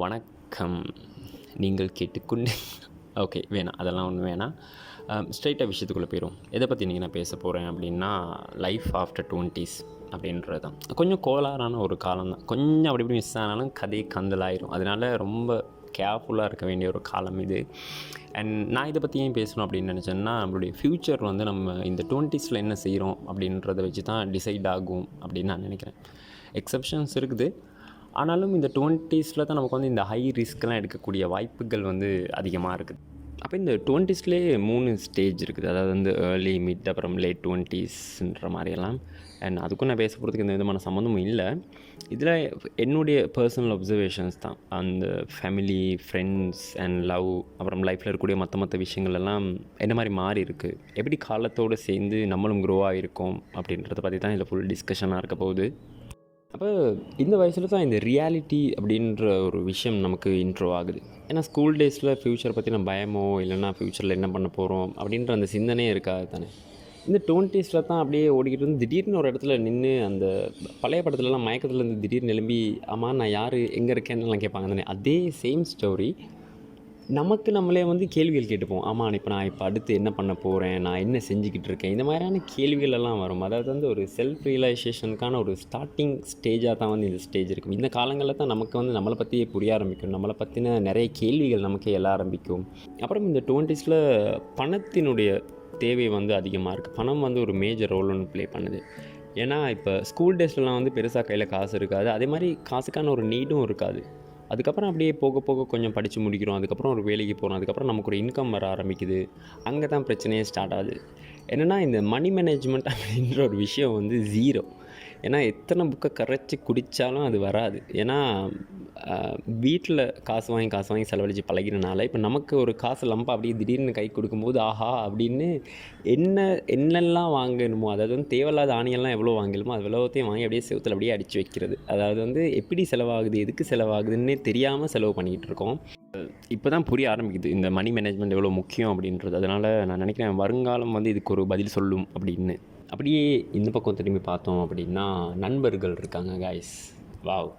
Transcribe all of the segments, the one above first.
வணக்கம். நீங்கள் கேட்டுக்கொண்டு ஓகே வேணாம், அதெல்லாம் ஒன்றும் வேணாம். ஸ்ட்ரெயிட்டாக விஷயத்துக்குள்ளே போயிடும். எதை பற்றி இன்றைக்கி நான் பேச போகிறேன் அப்படின்னா, லைஃப் ஆஃப்டர் 20s அப்படின்றது தான். கொஞ்சம் கோளாறான ஒரு காலம் தான். கொஞ்சம் அப்படி இப்படி மிஸ் ஆனாலும் கதை கந்தலாயிரும். அதனால் ரொம்ப கேர்ஃபுல்லாக இருக்க வேண்டிய ஒரு காலம் இது. அண்ட் நான் இதை பற்றி ஏன் பேசணும் அப்படின்னு நினச்சேன்னா, நம்மளுடைய ஃப்யூச்சர் வந்து நம்ம இந்த 20ஸில் என்ன செய்கிறோம் அப்படின்றத வச்சு தான் டிசைட் ஆகும் அப்படின்னு நான் நினைக்கிறேன். எக்ஸப்ஷன்ஸ் இருக்குது. ஆனாலும் இந்த 20ஸில் தான் நமக்கு வந்து இந்த ஹை ரிஸ்க்லாம் எடுக்கக்கூடிய வாய்ப்புகள் வந்து அதிகமாக இருக்குது. அப்போ இந்த 20ஸ்லேயே 3 ஸ்டேஜ் இருக்குது. அதாவது வந்து ஏர்லி, மிட், அப்புறம் லேட் 20ஸ்ன்ற மாதிரியெல்லாம். அண்ட் அதுக்கும் நான் பேச போகிறதுக்கு எந்த விதமான சம்மந்தமும் இல்லை. இதில் என்னுடைய பர்சனல் அப்சர்வேஷன்ஸ் தான். அந்த ஃபேமிலி, ஃப்ரெண்ட்ஸ் அண்ட் லவ், அப்புறம் லைஃப்பில் இருக்கக்கூடிய மற்ற விஷயங்கள் எல்லாம் என்ன மாதிரி மாறி இருக்குது, எப்படி காலத்தோடு சேர்ந்து நம்மளும் க்ரோ ஆகிருக்கோம் அப்படின்றத பற்றி தான் இதில் ஃபுல் டிஸ்கஷனாக இருக்க போகுது. அப்போ இந்த வயசில் தான் இந்த ரியாலிட்டி அப்படின்ற ஒரு விஷயம் நமக்கு இன்ட்ரோ ஆகுது. ஏன்னா ஸ்கூல் டேஸில் ஃப்யூச்சரை பற்றின பயமோ இல்லைன்னா ஃப்யூச்சரில் என்ன பண்ண போகிறோம் அப்படின்ற அந்த சிந்தனையே இருக்காது தானே. இந்த 20ஸில் தான் அப்படியே ஓடிக்கிட்டு இருந்து திடீர்னு ஒரு இடத்துல நின்று அந்த பழைய படத்துலலாம் மயக்கத்தில் இருந்து திடீர்னு எழும்பி, ஆமாம் நான் யார், எங்கே இருக்கேன்னுலாம் கேட்பாங்க தானே. அதே சேம் ஸ்டோரி நமக்கு நம்மளே வந்து கேள்விகள் கேட்டுப்போம். ஆமாம் இப்போ அடுத்து என்ன பண்ண போகிறேன், நான் என்ன செஞ்சுக்கிட்டு இருக்கேன், இந்த மாதிரியான கேள்விகள் எல்லாம் வரும். அதாவது வந்து ஒரு செல்ஃப் ரியலைசேஷனுக்கான ஒரு ஸ்டார்டிங் ஸ்டேஜாக தான் வந்து இந்த ஸ்டேஜ் இருக்கும். இந்த காலங்களில் தான் நமக்கு வந்து நம்மளை பற்றியே புரிய ஆரம்பிக்கும், நம்மளை பற்றின நிறைய கேள்விகள் நமக்கே எழ ஆரம்பிக்கும். அப்புறம் இந்த 20ஸில் பணத்தினுடைய தேவை வந்து அதிகமாக இருக்குது. பணம் வந்து ஒரு மேஜர் ரோல் ஒன்று ப்ளே பண்ணுது. ஏன்னா இப்போ ஸ்கூல் டேஸ்லலாம் வந்து பெருசாக கையில் காசு இருக்காது. அதே மாதிரி காசுக்கான ஒரு நீடும் இருக்காது. அதுக்கப்புறம் அப்படியே போக போக கொஞ்சம் படித்து முடிக்கிறோம். அதுக்கப்புறம் ஒரு வேலைக்கு போகிறோம். அதுக்கப்புறம் நமக்கு ஒரு இன்கம் வர ஆரம்பிக்குது. அங்கே தான் பிரச்சனையே ஸ்டார்ட் ஆகுது. என்னென்னா இந்த மணி மேனேஜ்மெண்ட் அப்படின்ற ஒரு விஷயம் வந்து ஜீரோ. ஏன்னா எத்தனை புக்கை கரைச்சி குடித்தாலும் அது வராது. ஏன்னா வீட்டில் காசு வாங்கி செலவழித்து பழகிறனால இப்போ நமக்கு ஒரு காசு லம்பா அப்படியே திடீர்னு கை கொடுக்கும்போது ஆஹா அப்படின்னு என்னெல்லாம் வாங்கணுமோ, அதாவது வந்து தேவையில்லாத ஆணியெல்லாம் எவ்வளோ வாங்கணுமோ அது எவ்வளோத்தையும் வாங்கி அப்படியே செவுத்தில் அப்படியே அடித்து வைக்கிறது. அதாவது வந்து எப்படி செலவாகுது, எதுக்கு செலவாகுதுன்னே தெரியாமல் செலவு பண்ணிக்கிட்டு இருக்கோம். இப்போ தான் புரிய ஆரம்பிக்குது இந்த மணி மேனேஜ்மெண்ட் எவ்வளோ முக்கியம் அப்படின்றது. அதனால் நான் நினைக்கிறேன் வருங்காலம் வந்து இதுக்கு ஒரு பதில் சொல்லும் அப்படின்னு. அப்படியே இந்த பக்கம் திரும்பி பார்த்தோம் அப்படின்னா நண்பர்கள் இருக்காங்க காய்ஸ். வாவ்.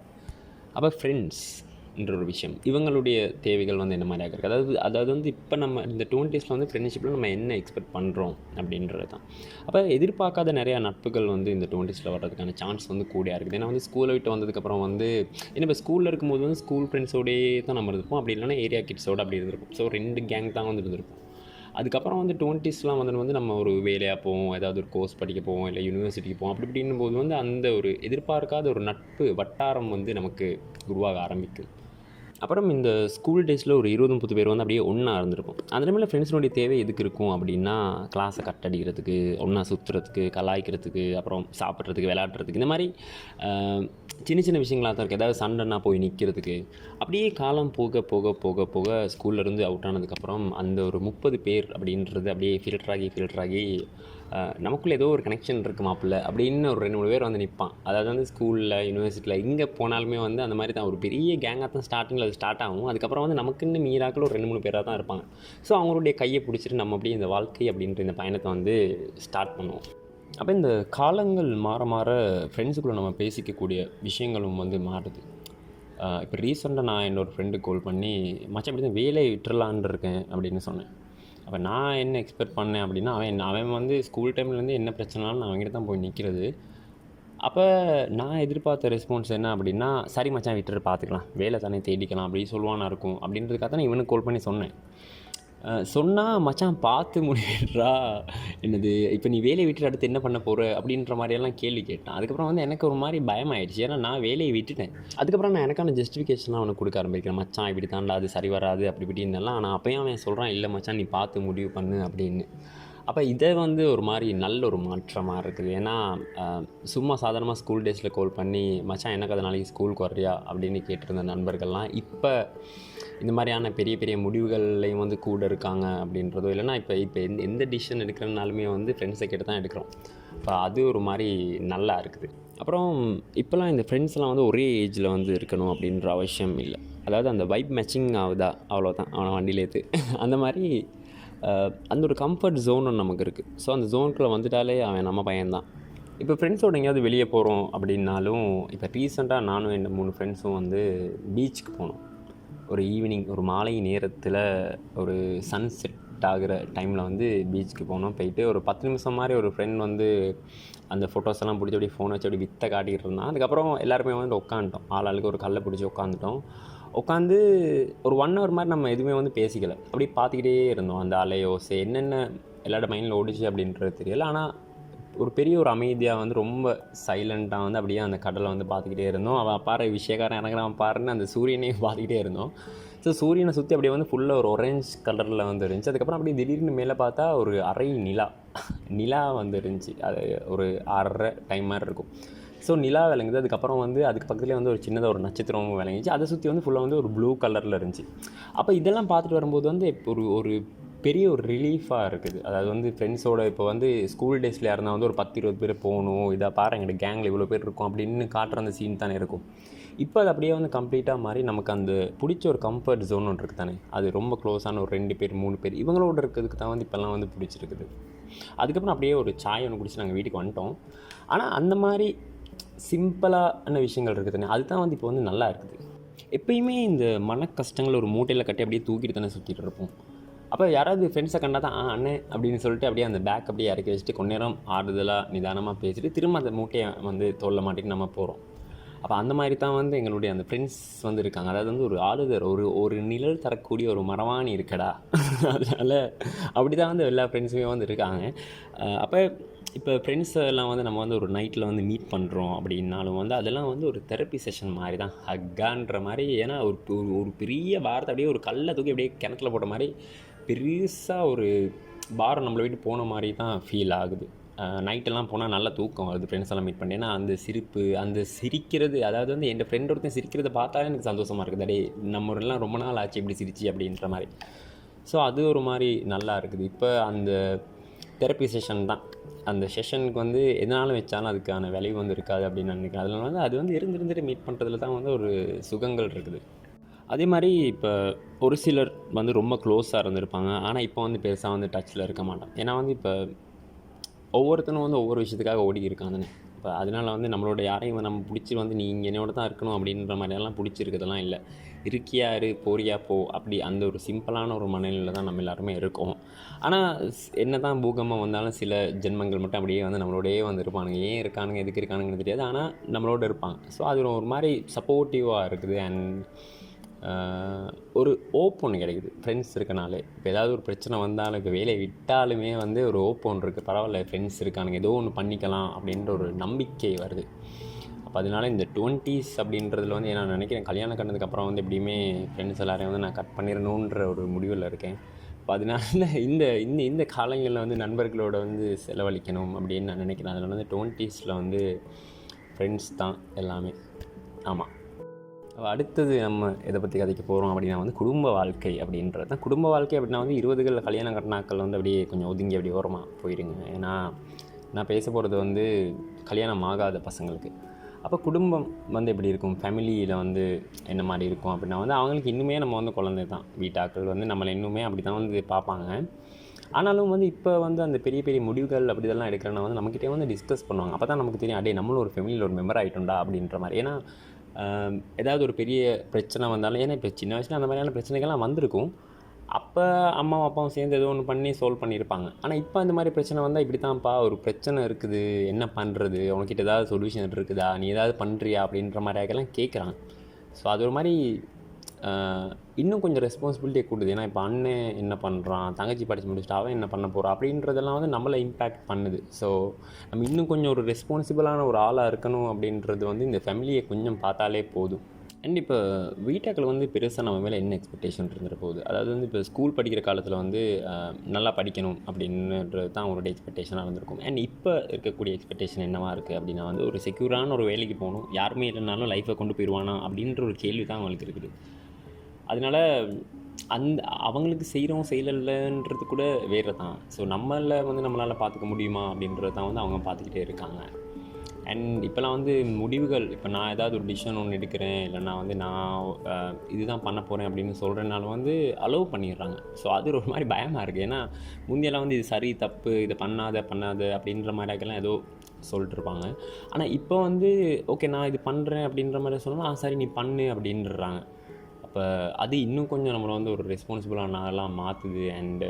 அப்போ ஃப்ரெண்ட்ஸ்ன்ற ஒரு விஷயம், இவங்களுடைய தேவைகள் வந்து என்ன மாதிரியாக இருக்குது. அதாவது வந்து இப்போ நம்ம இந்த 20ஸில் வந்து ஃப்ரெண்ட்ஷிப்பில் நம்ம என்ன எக்ஸ்பெக்ட் பண்ணுறோம் அப்படின்றது தான். அப்போ எதிர்பார்க்காத நிறையா நட்புகள் வந்து இந்த 20ஸில் வர்றதுக்கான சான்ஸ் வந்து கூடியாக இருக்குது. ஏன்னா வந்து ஸ்கூலை விட்டு வந்ததுக்கப்புறம் வந்து ஏன்னா இப்போ ஸ்கூலில் இருக்கும்போது வந்து ஸ்கூல் ஃப்ரெண்ட்ஸோடையே தான் நம்ம இருந்திருப்போம். அப்படி இல்லைன்னா ஏரியா கிட்ஸோடு அப்படி இருந்திருப்போம். ஸோ 2 கேங் தான் வந்து இருந்திருப்போம். அதுக்கப்புறம் வந்து 20ஸ்லாம் வந்து நம்ம ஒரு வேலையாக போவோம், ஏதாவது ஒரு கோர்ஸ் படிக்க போவோம், இல்லை யூனிவர்சிட்டிக்கு போவோம். அப்படி இப்படின்னும் போது வந்து அந்த ஒரு எதிர்பார்க்காத ஒரு நட்பு வட்டாரம் வந்து நமக்கு உருவாக ஆரம்பிக்கும். அப்புறம் இந்த ஸ்கூல் டேஸில் ஒரு 20-30 பேர் வந்து அப்படியே ஒன்றா இருந்திருக்கும். அந்த டைமில் ஃப்ரெண்ட்ஸினுடைய தேவை எதுக்கு இருக்கும் அப்படின்னா, கிளாஸை கட் அடிக்கிறதுக்கு, ஒன்றா சுற்றுறதுக்கு, கலாய்க்கிறதுக்கு, அப்புறம் சாப்பிட்றதுக்கு, விளையாடுறதுக்கு, இந்த மாதிரி சின்ன சின்ன விஷயங்களாக தான் இருக்குது. ஏதாவது சண்டைனா போய் நிற்கிறதுக்கு. அப்படியே காலம் போக போக போக போக ஸ்கூல்லேருந்து அவுட் ஆனதுக்கப்புறம் அந்த ஒரு 30 பேர் அப்படின்றது அப்படியே ஃபில்டராகி நமக்குள்ளே ஏதோ ஒரு கனெக்ஷன் இருக்குது மாப்பிள்ள அப்படின்னு ஒரு 2-3 பேர் வந்து நிற்பான். அதாவது வந்து ஸ்கூலில், யூனிவர்சிட்டியில் எங்கே போனாலுமே வந்து அந்த மாதிரி தான் ஒரு பெரிய கேங்காக தான் ஸ்டார்டிங்கில் அது ஸ்டார்ட் ஆகும். அதுக்கப்புறம் வந்து நமக்குன்னு மீறாக்கள் ஒரு 2-3 பேராக தான் இருப்பாங்க. ஸோ அவங்களுடைய கையை பிடிச்சிட்டு நம்ம அப்படியே இந்த வாழ்க்கை அப்படின்ற இந்த பயணத்தை வந்து ஸ்டார்ட் பண்ணுவோம். அப்போ இந்த காலங்கள் மாற மாற ஃப்ரெண்ட்ஸுக்குள்ளே நம்ம பேசிக்கக்கூடிய விஷயங்களும் வந்து மாறுது. இப்போ ரீசெண்டாக நான் என்னோடய ஃப்ரெண்டுக்கு கால் பண்ணி, மச்சான் இப்படி தான் வேலையை விட்டுறலான்னு இருக்கேன் அப்படின்னு சொன்னேன். அப்போ நான் என்ன எக்ஸ்பெக்ட் பண்ணேன் அப்படின்னா, அவன் வந்து ஸ்கூல் டைம்லேருந்து என்ன பிரச்சனைனாலும் நான் அவங்ககிட்ட தான் போய் நிற்கிறது. அப்போ நான் எதிர்பார்த்த ரெஸ்பான்ஸ் என்ன அப்படின்னா, சரி மச்சான் விட்டுட்டு பார்த்துக்கலாம், வேலை தானே தேடிக்கலாம் அப்படின்னு சொல்லுவானா இருக்கும் அப்படின்றதுக்காக தான் நான் இவனுக்கு கால் பண்ணி சொன்னேன். சொன்னால் மச்சான் பார்த்து முடிவிடுறா, என்னது இப்போ நீ வேலையை விட்டுட்டு அடுத்து என்ன பண்ண போகிற அப்படின்ற மாதிரியெல்லாம் கேள்வி கேட்டான். அதுக்கப்புறம் வந்து எனக்கு ஒரு மாதிரி பயமாயிடுச்சு. ஏன்னா நான் வேலையை விட்டுட்டேன். அதுக்கப்புறம் நான் எனக்கான ஜஸ்டிஃபிகேஷன்லாம் அவனுக்கு கொடுக்க ஆரம்பிக்கிறேன். மச்சான் இப்படி தாண்டா, அது சரி வராது அப்படி இப்படின்னெல்லாம். ஆனால் அப்போயும் அவன் சொல்கிறான், இல்லை மச்சான் நீ பார்த்து முடிவு பண்ணு அப்படின்னு. அப்போ இதை வந்து ஒரு மாதிரி நல்ல ஒரு மாற்றமாக இருக்குது. ஏன்னா சும்மா சாதாரணமாக ஸ்கூல் டேஸில் கால் பண்ணி, மச்சான் எனக்கு அது நாளைக்கு ஸ்கூலுக்கு வர்றியா அப்படின்னு கேட்டிருந்த நண்பர்கள்லாம் இப்போ இந்த மாதிரியான பெரிய பெரிய முடிவுகள்லையும் வந்து கூட இருக்காங்க அப்படின்றதோ, இல்லைனா இப்போ எந்த டிசிஷன் எடுக்கிறனாலுமே வந்து ஃப்ரெண்ட்ஸை கேட்டு தான் எடுக்கிறோம். இப்போ அது ஒரு மாதிரி நல்லா இருக்குது. அப்புறம் இப்போலாம் இந்த ஃப்ரெண்ட்ஸ்லாம் வந்து ஒரே ஏஜில் வந்து இருக்கணும் அப்படின்ற அவசியம் இல்லை. அதாவது அந்த வைப் மேட்சிங் ஆகுதா அவ்வளோதான், அவனை வண்டியில் ஏற்று அந்த மாதிரி அந்த ஒரு கம்ஃபர்ட் ஜோன் ஒன்று நமக்கு இருக்குது. ஸோ அந்த ஜோனுக்குள்ளே வந்துட்டாலே அவன் நம்ம பையன்தான். இப்போ ஃப்ரெண்ட்ஸோடு எங்கேயாவது வெளியே போகிறோம் அப்படின்னாலும், இப்போ ரீசெண்டாக நானும் என் 3 ஃப்ரெண்ட்ஸும் வந்து பீச்சுக்கு போனோம். ஒரு ஈவினிங் ஒரு மாலை நேரத்தில் ஒரு சன்செட் ஆகிற டைமில் வந்து பீச்சுக்கு போனோம். போயிட்டு ஒரு 10 நிமிஷம் மாதிரி ஒரு ஃப்ரெண்ட் வந்து அந்த ஃபோட்டோஸ் எல்லாம் பிடிச்சி அப்படியே ஃபோனை வச்சு அப்படி வித்தை காட்டிகிட்டு இருந்தான். அதுக்கப்புறம் எல்லாருமே வந்து உட்காந்துட்டோம். ஆளாளுக்கு ஒரு கல்லை பிடிச்சி உட்காந்துட்டோம். உட்காந்து ஒரு 1 ஹவர் மாதிரி நம்ம எதுவுமே வந்து பேசிக்கலை. அப்படியே பார்த்துக்கிட்டே இருந்தோம். அந்த அலையோசை என்னென்ன எல்லாரோட மைண்டில் ஓடிச்சு அப்படின்றது தெரியல. ஆனால் ஒரு பெரிய ஒரு அமைதியாக வந்து ரொம்ப சைலண்ட்டாக வந்து அப்படியே அந்த கடலை வந்து பார்த்துக்கிட்டே இருந்தோம். அவன் பாரு விஷயக்காரன் இறங்குறான் பாருன்னு அந்த சூரியனையும் பார்த்துக்கிட்டே இருந்தோம். ஸோ சூரியனை சுற்றி அப்படியே வந்து ஃபுல்லாக ஒரு ஆரஞ்ச் கலரில் வந்து இருந்துச்சு. அதுக்கப்புறம் அப்படியே திடீர்னு மேலே பார்த்தா ஒரு அரை நிலா வந்து இருந்துச்சு. அது ஒரு 6:30 டைம் மாதிரி இருக்கும். ஸோ நிலா விளங்குது. அதுக்கப்புறம் வந்து அதுக்கு பக்கத்துலேயே வந்து ஒரு சின்னதாக ஒரு நட்சத்திரமும் விளங்கிச்சு. அதை சுற்றி வந்து ஃபுல்லாக வந்து ஒரு ப்ளூ கலரில் இருந்துச்சு. அப்போ இதெல்லாம் பார்த்துட்டு வரும்போது வந்து இப்போ ஒரு பெரிய ஒரு ரிலீஃபாக இருக்குது. அதாவது வந்து ஃப்ரெண்ட்ஸோட இப்போ வந்து ஸ்கூல் டேஸில் இருந்தால் வந்து ஒரு 10-20 பேர் போகணும், இதை பாரு எங்கள்கிட்ட கேங்கில் இவ்வளோ பேர் இருக்கும் அப்படின்னு காட்டுற அந்த சீன் தானே இருக்கும். இப்போ அது அப்படியே வந்து கம்ப்ளீட்டாக மாதிரி நமக்கு அந்த பிடிச்ச ஒரு கம்ஃபர்ட் ஜோன் ஒன்று இருக்குது தானே, அது ரொம்ப க்ளோஸான ஒரு 2 பேர் 3 பேர் இவங்களோட இருக்கிறதுக்கு தான் வந்து இப்போல்லாம் வந்து பிடிச்சிருக்குது. அதுக்கப்புறம் அப்படியே ஒரு சாய் ஒன்று குடிச்சு நாங்கள் வீட்டுக்கு வந்துட்டோம். ஆனால் அந்த மாதிரி சிம்பிளான விஷயங்கள் இருக்குது தானே, அதுதான் வந்து இப்போ வந்து நல்லா இருக்குது. எப்பயுமே இந்த மன கஷ்டங்கள் ஒரு மூட்டையில் கட்டி அப்படியே தூக்கிட்டு தானே சுற்றிட்டு இருப்போம். அப்போ யாராவது ஃப்ரெண்ட்ஸை கண்டா தான் அண்ணே அப்படின்னு சொல்லிட்டு அப்படியே அந்த பேக் அப்படியே இறக்கி வச்சுட்டு கொஞ்ச நேரம் ஆறுதலாக நிதானமாக பேசிட்டு திரும்ப அந்த மூட்டையை வந்து தோல்ல மாட்டிட்டு நம்ம போகிறோம். அப்போ அந்த மாதிரி தான் வந்து எங்களுடைய அந்த ஃப்ரெண்ட்ஸ் வந்து இருக்காங்க. அதாவது வந்து ஒரு ஆளுதர் ஒரு நிழல் தரக்கூடிய ஒரு மரவாணி இருக்கடா. அதனால் அப்படி தான் வந்து எல்லா ஃப்ரெண்ட்ஸுமே வந்து இருக்காங்க. அப்போ இப்போ ஃப்ரெண்ட்ஸ் எல்லாம் வந்து நம்ம வந்து ஒரு நைட்டில் வந்து மீட் பண்ணுறோம் அப்படின்னாலும் வந்து அதெல்லாம் வந்து ஒரு தெரப்பி செஷன் மாதிரி தான், ஹக்கான்ற மாதிரி. ஏன்னா ஒரு பெரிய பாரத்தை அப்படியே ஒரு கல்லை தூக்கி அப்படியே கிணத்துல போட்ட மாதிரி பெருசாக ஒரு பாரம் நம்மளை விட்டு போன மாதிரி தான் ஃபீல் ஆகுது. நைட்டெல்லாம் போனால் நல்லா தூக்கம் வருது ஃப்ரெண்ட்ஸ் எல்லாம் மீட் பண்ணி. ஏன்னா அந்த சிரிப்பு, அந்த சிரிக்கிறது, அதாவது வந்து என் ஃப்ரெண்ட் ஒருத்தன் சிரிக்கிறத பார்த்தாலே எனக்கு சந்தோஷமாக இருக்குது. அடே நம்ம எல்லாம் ரொம்ப நாள் ஆச்சு இப்படி சிரிச்சு அப்படின்ற மாதிரி. ஸோ அது ஒரு மாதிரி நல்லா இருக்குது. இப்போ அந்த தெரப்பி செஷன் தான். அந்த செஷனுக்கு வந்து எதனாலும் வச்சாலும் அதுக்கான விளைவு வந்து இருக்காது அப்படின்னு நினைக்கிறேன். அதில் வந்து அது வந்து இருந்துட்டு மீட் பண்ணுறதுல தான் வந்து ஒரு சுகங்கள் இருக்குது. அதே மாதிரி இப்போ ஒரு சிலர் வந்து ரொம்ப க்ளோஸாக இருந்திருப்பாங்க. ஆனால் இப்போ வந்து பெருசாக வந்து டச்சில் இருக்க மாட்டான். ஏன்னா வந்து இப்போ ஒவ்வொருத்தனும் வந்து ஒவ்வொரு விஷயத்துக்காக ஓடி இருக்கான் தானே. இப்போ அதனால் வந்து நம்மளோட யாரையும் நம்ம பிடிச்சி வந்து நீ இங்கே என்னோட தான் இருக்கணும் அப்படின்ற மாதிரியெல்லாம் பிடிச்சிருக்கிறதெல்லாம் இல்லை. இருக்கியா இரு, போறியா போ, அப்படி அந்த ஒரு சிம்பிளான ஒரு மனநிலையில் தான் நம்ம எல்லாருமே இருக்கோம். ஆனால் என்ன தான் பூகம்பம் வந்தாலும் சில ஜென்மங்கள் மட்டும் அப்படியே வந்து நம்மளோடையே வந்து இருப்பானுங்க. ஏன் இருக்கானுங்க எதுக்கு இருக்கானுங்கன்னு தெரியாது, ஆனால் நம்மளோட இருப்பாங்க. ஸோ அது ஒரு மாதிரி சப்போர்ட்டிவாக இருக்குது. அண்ட் ஒரு ஓப் ஒன்று கிடைக்குது ஃப்ரெண்ட்ஸ் இருக்கனாலே. இப்போ ஏதாவது ஒரு பிரச்சனை வந்தாலும், இப்போ வேலையை விட்டாலுமே வந்து ஒரு ஓப் ஒன்று இருக்குது. பரவாயில்ல ஃப்ரெண்ட்ஸ் இருக்கானுங்க, ஏதோ ஒன்று பண்ணிக்கலாம் அப்படின்ற ஒரு நம்பிக்கை வருது. அப்போ அதனால இந்த 20s அப்படின்றதுல வந்து நான் நினைக்கிறேன் கல்யாணம் கண்டதுக்கப்புறம் வந்து எப்படியுமே ஃப்ரெண்ட்ஸ் எல்லாரையும் வந்து நான் கட் பண்ணிடணுன்ற ஒரு முடிவில் இருக்கேன். இப்போ அதனால இந்த இந்த இந்த காலங்களில் வந்து நண்பர்களோட வந்து செலவழிக்கணும் அப்படின்னு நான் நினைக்கிறேன். அதனால வந்து 20s வந்து ஃப்ரெண்ட்ஸ் தான் எல்லாமே. ஆமாம். அடுத்தது நம்ம எதை பற்றி கதைக்க போகிறோம் அப்படின்னா வந்து குடும்ப வாழ்க்கை அப்படின்றது தான். குடும்ப வாழ்க்கை அப்படின்னா வந்து 20களில் கல்யாணம் கட்டினாக்கள் வந்து அப்படியே கொஞ்சம் ஒதுங்கி அப்படி ஓரமாக போயிடுங்க. ஏன்னா நான் பேச போகிறது வந்து கல்யாணம் ஆகாத பசங்களுக்கு. அப்போ குடும்பம் வந்து எப்படி இருக்கும், ஃபேமிலியில் வந்து என்ன மாதிரி இருக்கும் அப்படின்னா வந்து அவங்களுக்கு இன்னுமே நம்ம வந்து குழந்தை தான். வீட்டாக்கள் வந்து நம்மளை இன்னுமே அப்படி தான் வந்து பார்ப்பாங்க. ஆனாலும் வந்து இப்போ வந்து அந்த பெரிய பெரிய முடிவுகள் அப்படி இதெல்லாம் எடுக்கிறனா வந்து நம்மக்கிட்டே வந்து டிஸ்கஸ் பண்ணுவாங்க. அப்போ தான் நமக்கு தெரியும், அடே நம்மளும் ஒரு ஃபேமிலியில் ஒரு மெம்பர் ஆகிட்டோம்டா அப்படின்ற மாதிரி. ஏன்னா ஏதாவது ஒரு பெரிய பிரச்சனை வந்தாலும், ஏன்னா இப்போ சின்ன வயசில் அந்த மாதிரியான பிரச்சனைகள்லாம் வந்திருக்கும். அப்போ அம்மாவும் அப்பாவும் சேர்ந்து ஏதோ ஒன்று பண்ணி சால்வ் பண்ணியிருப்பாங்க. ஆனால் இப்போ அந்த மாதிரி பிரச்சனை வந்தால் இப்படி தான்ப்பா ஒரு பிரச்சனை இருக்குது, என்ன பண்ணுறது, உனக்கிட்ட ஏதாவது சொல்யூஷன் இருக்குதா, நீ ஏதாவது பண்ணுறியா அப்படின்ற மாதிரியாக்கெல்லாம் கேட்குறாங்க. ஸோ அது ஒரு மாதிரி இன்னும் கொஞ்சம் ரெஸ்பான்சிபிலிட்டியை கூடுது. ஏன்னா இப்போ அண்ணன் என்ன பண்ணுறான், தங்கச்சி படித்து முடிச்சுட்டு அவன் என்ன பண்ண போகிறான் அப்படின்றதெல்லாம் வந்து நம்மளை இம்பேக்ட் பண்ணுது. ஸோ நம்ம இன்னும் கொஞ்சம் ஒரு ரெஸ்பான்சிபிளான ஒரு ஆளாக இருக்கணும் அப்படின்றது வந்து இந்த ஃபேமிலியை கொஞ்சம் பார்த்தாலே போதும். அண்ட் இப்போ வீட்டாக்கள் வந்து பெருசாக நம்ம மேலே என்ன எக்ஸ்பெக்டேஷன் இருந்துட போகுது. அதாவது வந்து இப்போ ஸ்கூல் படிக்கிற காலத்தில் வந்து நல்லா படிக்கணும் அப்படின்றது தான் அவங்களோட எக்ஸ்பெக்டேஷனாக இருந்திருக்கும். அண்ட் இப்போ இருக்கக்கூடிய எக்ஸ்பெக்டேஷன் என்னவாக இருக்குது அப்படின்னா வந்து ஒரு செக்யூரான ஒரு வேலைக்கு போகணும், யாருமே இல்லைனாலும் லைஃப்பை கொண்டு போயிடுவானா அப்படின்ற ஒரு கேள்வி தான் அவங்களுக்கு இருக்குது. அதனால் அவங்களுக்கு செய்யலைன்றது கூட வேறு தான். ஸோ நம்மளால் பார்த்துக்க முடியுமா அப்படின்றது தான் வந்து அவங்க பார்த்துக்கிட்டே இருக்காங்க. அண்ட் இப்போலாம் வந்து முடிவுகள், இப்போ நான் ஏதாவது ஒரு டிசிஷன் ஒன்று எடுக்கிறேன், இல்லைனா வந்து நான் இதுதான் பண்ண போகிறேன் அப்படின்னு சொல்கிறனால வந்து அலோவ் பண்ணிடுறாங்க. ஸோ அது ஒரு மாதிரி பயமாக இருக்குது. ஏன்னா முந்தியெல்லாம் வந்து இது சரி தப்பு, இதை பண்ணாத அப்படின்ற மாதிரியாக்கெல்லாம் ஏதோ சொல்லிட்டுருப்பாங்க. ஆனால் இப்போ வந்து ஓகே நான் இது பண்ணுறேன் அப்படின்ற மாதிரி சொன்னால் சரி நீ பண்ணு அப்படின்றாங்க. அப்போ அது இன்னும் கொஞ்சம் நம்மளை வந்து ஒரு ரெஸ்பான்சிபிளான ஆளாக மாற்றுது. அண்டு